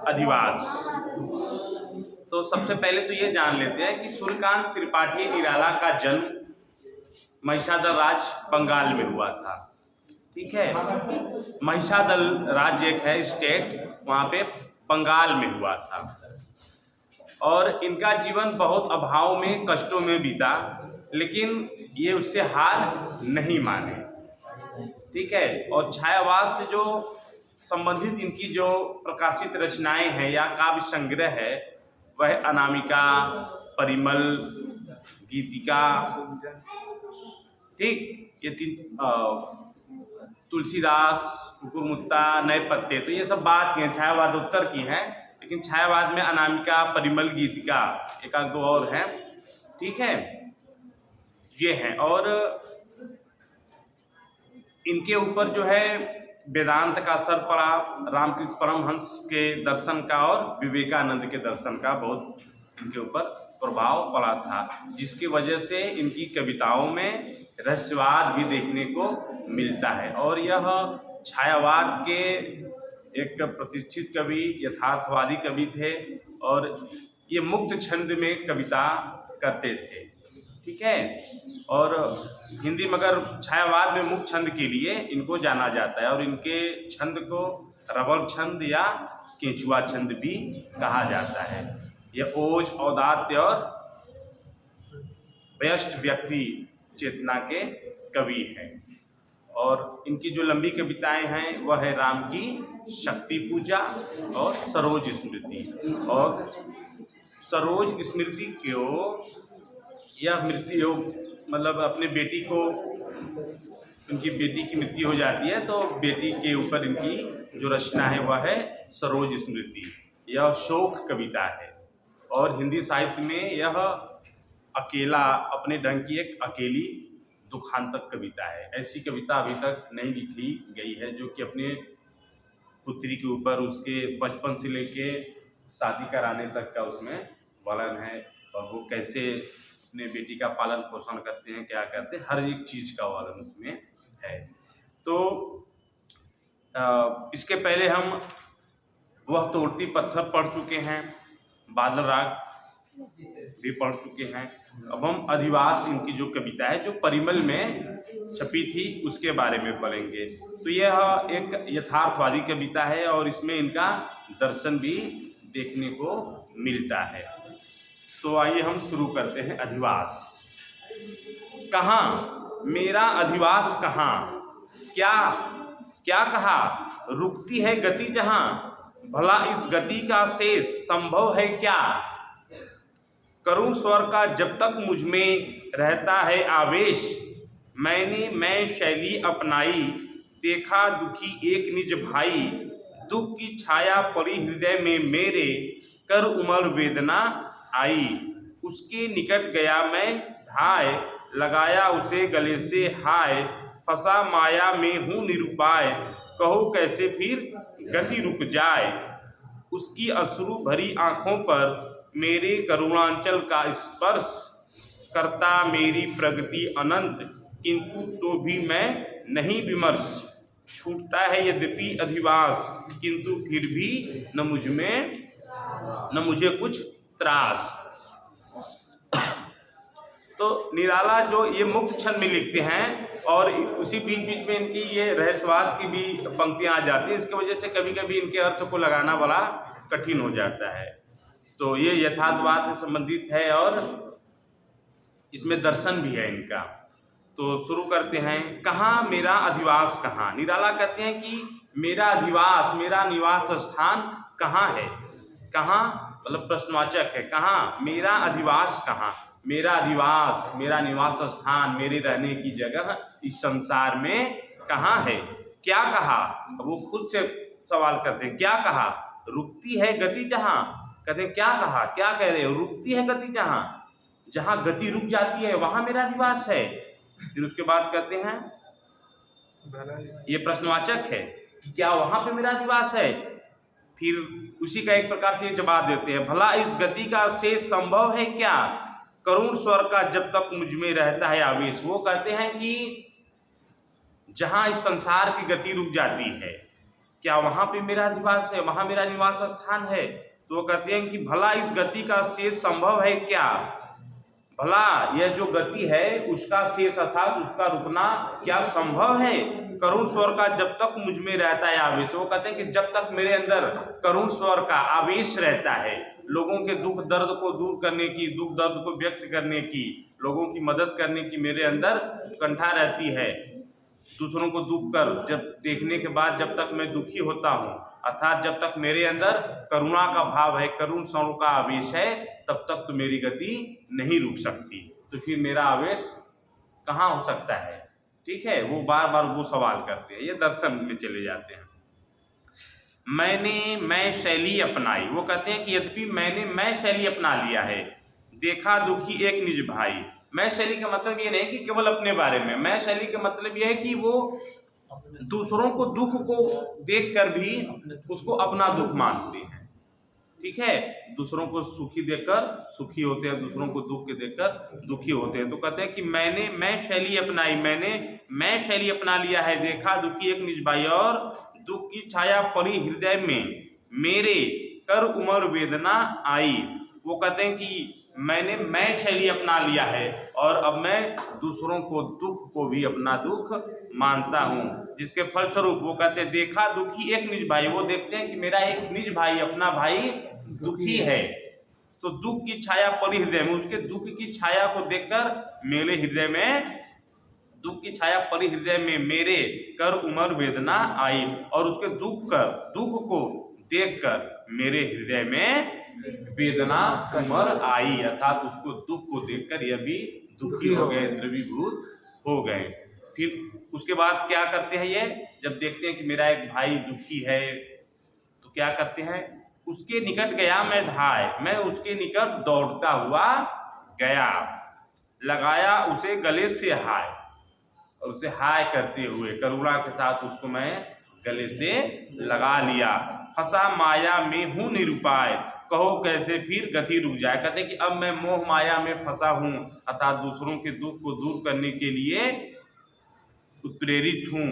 अधिवास। तो सबसे पहले तो ये जान लेते हैं कि सूर्यकांत त्रिपाठी निराला का जन्म महिषादल राज्य बंगाल में हुआ था। ठीक है, महिषादल राज्य एक है स्टेट, वहाँ पे बंगाल में हुआ था और इनका जीवन बहुत अभाव में, कष्टों में बीता, लेकिन ये उससे हार नहीं माने। ठीक है, और छायावाद से जो संबंधित इनकी जो प्रकाशित रचनाएं हैं या काव्य संग्रह है वह अनामिका, परिमल, गीतिका, ठीक, ये तीन, तुलसीदास, कुकुरमुत्ता, नए पत्ते, तो ये सब बात की हैं, छायावाद उत्तर की हैं, लेकिन छायावाद में अनामिका, परिमल, गीतिका, एक आध दो और हैं। ठीक है, ये हैं। और इनके ऊपर जो है वेदांत का असर पड़ा, रामकृष्ण परमहंस के दर्शन का और विवेकानंद के दर्शन का बहुत इनके ऊपर प्रभाव पड़ा था, जिसकी वजह से इनकी कविताओं में रहस्यवाद भी देखने को मिलता है। और यह छायावाद के एक प्रतिष्ठित कवि, यथार्थवादी कवि थे और ये मुक्त छंद में कविता करते थे। ठीक है, और हिंदी मगर छायावाद में मुक्त छंद के लिए इनको जाना जाता है और इनके छंद को रबर छंद या केंचुआ छंद भी कहा जाता है। यह ओज, औदात्य और व्यस्त व्यक्ति चेतना के कवि हैं। और इनकी जो लंबी कविताएं हैं वह है राम की शक्ति पूजा और सरोज स्मृति। और सरोज स्मृति को यह मृत्यु मतलब अपने बेटी को, उनकी बेटी की मृत्यु हो जाती है तो बेटी के ऊपर इनकी जो रचना है वह है सरोज स्मृति। यह शोक कविता है और हिंदी साहित्य में यह अकेला, अपने ढंग की एक अकेली दुखांतक कविता है। ऐसी कविता अभी तक नहीं लिखी गई है जो कि अपने पुत्री के ऊपर उसके बचपन से लेके शादी कराने तक का उसमें वर्णन है और वो कैसे अपने बेटी का पालन पोषण करते हैं, क्या करते हैं, हर एक चीज़ का वर्णन उसमें है। तो इसके पहले हम वह तोड़ती पत्थर पढ़ चुके हैं, बादल राग भी पढ़ चुके हैं। अब हम अधिवास, इनकी जो कविता है जो परिमल में छपी थी उसके बारे में पढ़ेंगे। तो यह एक यथार्थवादी कविता है और इसमें इनका दर्शन भी देखने को मिलता है। तो आइए हम शुरू करते हैं। अधिवास। कहाँ मेरा अधिवास, कहाँ क्या क्या कहा, रुकती है गति जहाँ, भला इस गति का शेष संभव है क्या। करुण स्वर का जब तक मुझ में रहता है आवेश, मैंने मैं शैली अपनाई, देखा दुखी एक निज भाई, दुख की छाया पड़ी हृदय में मेरे, कर उमड़ वेदना आई, उसके निकट गया मैं धाय, लगाया उसे गले से हाय, फंसा माया में हूँ निरुपाय, कहो कैसे फिर गति रुक जाए। उसकी अश्रु भरी आँखों पर मेरे करुणांचल का स्पर्श, करता मेरी प्रगति अनंत, किंतु तो भी मैं नहीं विमर्श। छूटता है यद्यपि अधिवास, किंतु फिर भी न मुझे कुछ त्रास। तो निराला जो ये मुक्त छंद में लिखते हैं और उसी बीच बीच में इनकी ये रहस्यवाद की भी पंक्तियां आ जाती हैं, इसकी वजह से कभी कभी इनके अर्थ को लगाना बड़ा कठिन हो जाता है। तो ये यथार्थवाद से संबंधित है और इसमें दर्शन भी है इनका। तो शुरू करते हैं। कहाँ मेरा अधिवास, कहाँ। निराला कहते हैं कि मेरा अधिवास, मेरा निवास स्थान कहाँ है। कहाँ मतलब प्रश्नवाचक है, कहाँ मेरा अधिवास, कहाँ मेरा अधिवास, मेरा निवास स्थान, मेरे रहने की जगह इस संसार में कहाँ है। क्या कहा, वो खुद से सवाल करते हैं, क्या कहा, रुकती है गति जहाँ। कहते हैं क्या कहा, क्या कह रहे हो, रुकती है गति जहाँ, जहाँ गति रुक जाती है वहाँ मेरा अधिवास है। फिर उसके बाद कहते हैं, ये प्रश्नवाचक है, क्या वहाँ पे मेरा अधिवास है। फिर उसी का एक प्रकार से जवाब देते हैं, भला इस गति का शेष संभव है क्या, करुण स्वर का जब तक मुझ में रहता है आवेश। वो कहते हैं कि जहाँ इस संसार की गति रुक जाती है, क्या वहाँ पे मेरा अधिवास है, वहाँ मेरा निवास स्थान है? तो वो कहते हैं कि भला इस गति का शेष संभव है क्या? भला यह जो गति है उसका शेष अर्थात उसका रुकना क्या संभव है? करुण स्वर का जब तक मुझ में रहता है आवेश, वो कहते हैं कि जब तक मेरे अंदर करुण स्वर का आवेश रहता है, लोगों के दुख दर्द को दूर करने की, दुख दर्द को व्यक्त करने की, लोगों की मदद करने की मेरे अंदर कंठा रहती है, दूसरों को दुख कर जब देखने के बाद जब तक मैं दुखी होता हूँ, अर्थात जब तक मेरे अंदर करुणा का भाव है, करुण स्वरूप का आवेश है, तब तक तो मेरी गति नहीं रुक सकती। तो फिर मेरा आवेश कहाँ हो सकता है? ठीक है, वो बार बार वो सवाल करते हैं, ये दर्शन में चले जाते हैं। मैंने मैं शैली अपनाई, वो कहते हैं कि यद्यपि मैंने मैं शैली अपना लिया है, देखा दुखी एक निज भाई। मैं शैली का मतलब ये नहीं कि केवल अपने बारे में, मैं शैली का मतलब ये है कि वो दूसरों को दुख को देखकर भी उसको अपना दुख मानते हैं। ठीक है, दूसरों को सुखी देखकर सुखी होते हैं, दूसरों को दुख के देखकर दुखी होते हैं। तो कहते हैं कि मैंने मैं शैली अपनाई, मैंने मैं शैली अपना लिया है, देखा दुखी एक निज भाई और दुख की छाया पड़ी हृदय में मेरे, कर उमर वेदना आई। वो कहते हैं कि मैंने मैं शैली अपना लिया है और अब मैं दूसरों को दुख को भी अपना दुख मानता हूँ, जिसके फलस्वरूप वो कहते हैं देखा दुखी एक निज भाई, वो देखते हैं कि मेरा एक निज भाई, अपना भाई दुखी है, तो दुख की छाया पड़ी हृदय में, उसके दुख की छाया को देखकर मेरे हृदय में, दुख की छाया पड़ी हृदय में मेरे, कर उमर वेदना आई, और उसके दुख को देखकर मेरे हृदय में वेदना उमर आई, अर्थात उसको दुख को देखकर यह भी दुखी हो गए, द्रवीभूत हो गए। फिर उसके बाद क्या करते हैं ये, जब देखते हैं कि मेरा एक भाई दुखी है तो क्या करते हैं, उसके निकट गया मैं धाय, मैं उसके निकट दौड़ता हुआ गया, लगाया उसे गले से हाय, और उसे हाय करते हुए करुणा के साथ उसको मैं गले से लगा लिया। फंसा माया में हूँ निरुपाय, कहो कैसे फिर गति रुक जाए। कहते कि अब मैं मोह माया में फंसा हूँ, अर्थात दूसरों के दुख को दूर करने के लिए उत्प्रेरित हूँ,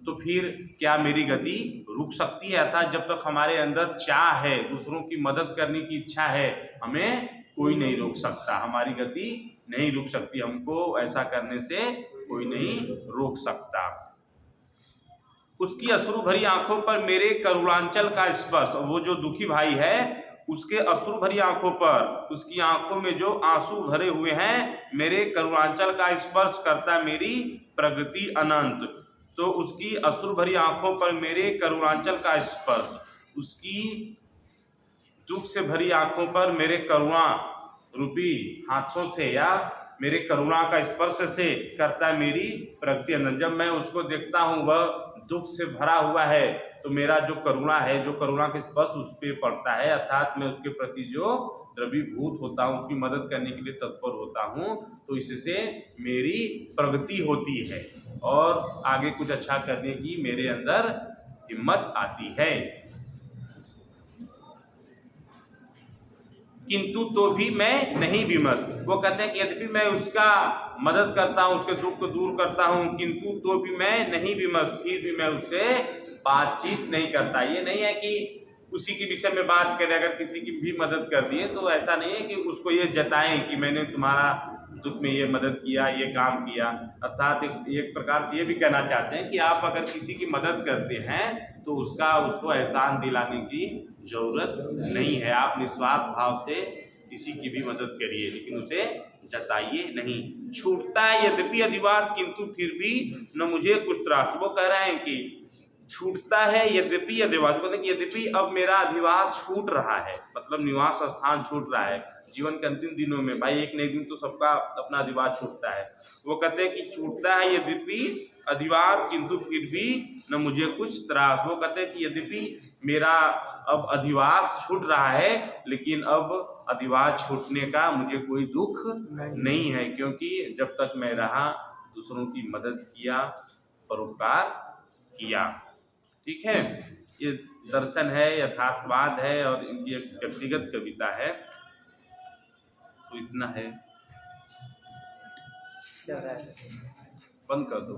तो फिर क्या मेरी गति रुक सकती है? अर्थात जब तक हमारे अंदर चाह है, दूसरों की मदद करने की इच्छा है, हमें कोई नहीं रोक सकता, हमारी गति नहीं रुक सकती, हमको ऐसा करने से कोई नहीं रोक सकता। उसकी अश्रु भरी आंखों पर मेरे करुणांचल का स्पर्श, वो जो दुखी भाई है उसके अश्रु भरी आंखों पर, उसकी आंखों में जो आंसू भरे हुए हैं, मेरे करुणांचल का स्पर्श करता मेरी प्रगति अनंत। तो उसकी अश्रु भरी आंखों पर मेरे करुणांचल का स्पर्श, उसकी दुख से भरी आंखों पर मेरे करुणा रूपी हाथों से या मेरे करुणा का स्पर्श से करता है मेरी प्रगति अनंत। जब मैं उसको देखता हूँ वह दुख से भरा हुआ है, तो मेरा जो करुणा है, जो करुणा के स्पर्श उस पर पड़ता है, अर्थात मैं उसके प्रति जो द्रवीभूत होता हूँ, उसकी मदद करने के लिए तत्पर होता हूँ, तो इससे मेरी प्रगति होती है और आगे कुछ अच्छा करने की मेरे अंदर हिम्मत आती है। किंतु तो भी मैं नहीं विमर्श, वो कहते हैं कि यद्यपि मैं उसका मदद करता हूँ, उसके दुख को दूर करता हूँ, किंतु तो भी मैं नहीं विमर्श, फिर भी मैं उससे बातचीत नहीं करता। ये नहीं है कि उसी के विषय में बात करें, अगर किसी की भी मदद कर दिए तो ऐसा नहीं है कि उसको ये जताएं कि मैंने तुम्हारा दुख में ये मदद किया, ये काम किया। अर्थात एक प्रकार से ये भी कहना चाहते हैं कि आप अगर किसी की मदद करते हैं तो उसको एहसान दिलाने की जरूरत नहीं है, आप निस्वार्थ भाव से किसी की भी मदद करिए, लेकिन उसे जताइए नहीं। छूटता है यद्यपि अधिवास, किंतु फिर भी न मुझे कुछ त्रास। वो कह रहे हैं कि छूटता है यद्यपि अधिवास, कहते हैं कि यद्यपि अब मेरा अधिवास छूट रहा है, मतलब निवास स्थान छूट रहा है जीवन के अंतिम दिनों में, भाई एक न एक दिन तो सबका अपना अधिवास छूटता है। वो कहते हैं कि छूटता है यद्यपि अधिवास, किंतु फिर भी न मुझे कुछ त्रास। वो कहते हैं कि यद्यपि मेरा अब अधिवास छूट रहा है, लेकिन अब अधिवास छूटने का मुझे कोई दुख नहीं है, क्योंकि जब तक मैं रहा दूसरों की मदद किया, परोपकार किया। ठीक है, ये दर्शन है, यथार्थवाद है और इनकी एक व्यक्तिगत कविता है। तो इतना है, बंद कर दो।